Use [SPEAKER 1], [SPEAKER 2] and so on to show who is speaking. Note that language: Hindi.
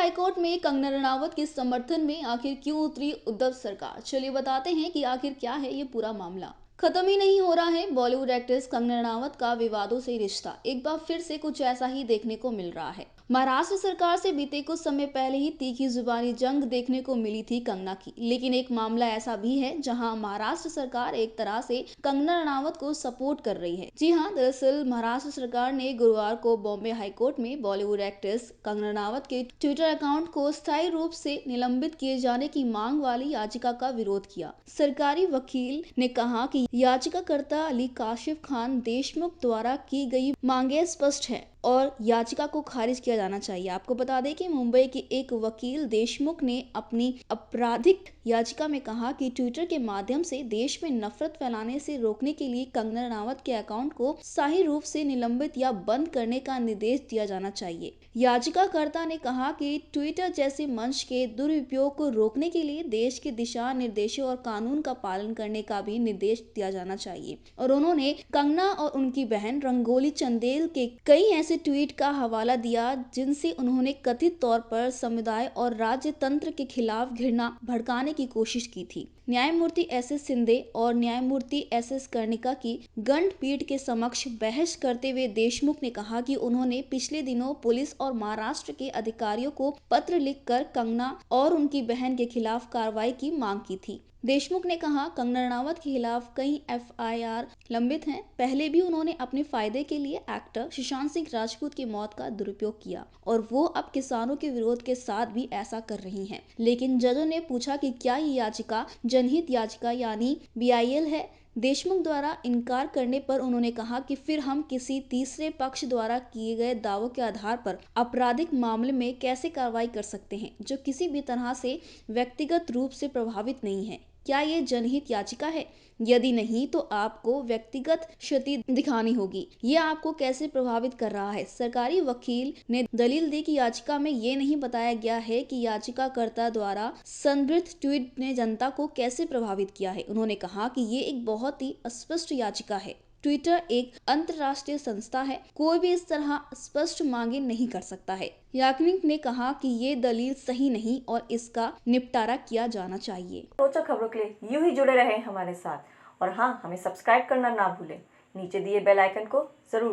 [SPEAKER 1] हाईकोर्ट में कंगना रनावत के समर्थन में आखिर क्यों उतरी उद्धव सरकार। चलिए बताते हैं कि आखिर क्या है ये पूरा मामला। खत्म ही नहीं हो रहा है बॉलीवुड एक्ट्रेस कंगना रनावत का विवादों से रिश्ता। एक बार फिर से कुछ ऐसा ही देखने को मिल रहा है। महाराष्ट्र सरकार से बीते कुछ समय पहले ही तीखी जुबानी जंग देखने को मिली थी कंगना की, लेकिन एक मामला ऐसा भी है जहां महाराष्ट्र सरकार एक तरह से कंगना रनावत को सपोर्ट कर रही है। जी हां, दरअसल महाराष्ट्र सरकार ने गुरुवार को बॉम्बे हाईकोर्ट में बॉलीवुड एक्ट्रेस कंगना रनावत के ट्विटर अकाउंट को स्थायी रूप से निलंबित किए जाने की मांग वाली याचिका का विरोध किया। सरकारी वकील ने कहा कि याचिकाकर्ता अली काशिफ खान देशमुख द्वारा की गई मांगे स्पष्ट है और याचिका को खारिज किया जाना चाहिए। आपको बता दें कि मुंबई के एक वकील देशमुख ने अपनी आपराधिक याचिका में कहा कि ट्विटर के माध्यम से देश में नफरत फैलाने से रोकने के लिए कंगना रनावत के अकाउंट को स्थायी रूप से निलंबित या बंद करने का निर्देश दिया जाना चाहिए। याचिकाकर्ता ने कहा कि ट्विटर जैसे मंच के दुरुपयोग को रोकने के लिए देश के दिशा निर्देशों और कानून का पालन करने का भी निर्देश दिया जाना चाहिए। और उन्होंने कंगना और उनकी बहन रंगोली चंदेल के कई ऐसे ट्वीट का हवाला दिया जिनसे उन्होंने कथित तौर पर समुदाय और राज्य तंत्र के खिलाफ घृणा भड़काने की कोशिश की थी। न्यायमूर्ति एस.एस. शिंदे और न्यायमूर्ति एस.एस. कर्णिका की खंडपीठ के समक्ष बहस करते हुए देशमुख ने कहा कि उन्होंने पिछले दिनों पुलिस और महाराष्ट्र के अधिकारियों को पत्र लिखकर कंगना और उनकी बहन के खिलाफ कार्रवाई की मांग की थी। देशमुख ने कहा, कंगना रनावत के खिलाफ कई एफआईआर लंबित हैं। पहले भी उन्होंने अपने फायदे के लिए एक्टर सुशांत सिंह राजपूत की मौत का दुरुपयोग किया और वो अब किसानों के विरोध के साथ भी ऐसा कर रही हैं। लेकिन जजों ने पूछा कि क्या ये याचिका जनहित याचिका यानी बीआईएल है। देशमुख द्वारा इनकार करने पर उन्होंने कहा कि फिर हम किसी तीसरे पक्ष द्वारा किए गए दावों के आधार पर आपराधिक मामले में कैसे कार्रवाई कर सकते हैं जो किसी भी तरह से व्यक्तिगत रूप से प्रभावित नहीं है। क्या ये जनहित याचिका है? यदि नहीं तो आपको व्यक्तिगत क्षति दिखानी होगी। ये आपको कैसे प्रभावित कर रहा है? सरकारी वकील ने दलील दी कि याचिका में ये नहीं बताया गया है कि याचिकाकर्ता द्वारा संदर्भित ट्वीट ने जनता को कैसे प्रभावित किया है। उन्होंने कहा कि ये एक बहुत ही अस्पष्ट याचिका है। ट्विटर एक अंतर्राष्ट्रीय संस्था है, कोई भी इस तरह स्पष्ट मांगे नहीं कर सकता है। याग्निक ने कहा कि ये दलील सही नहीं और इसका निपटारा किया जाना चाहिए।
[SPEAKER 2] रोचक खबरों के लिए यूं ही जुड़े रहें हमारे साथ और हाँ, हमें सब्सक्राइब करना ना भूलें। नीचे दिए बेल आइकन को जरूर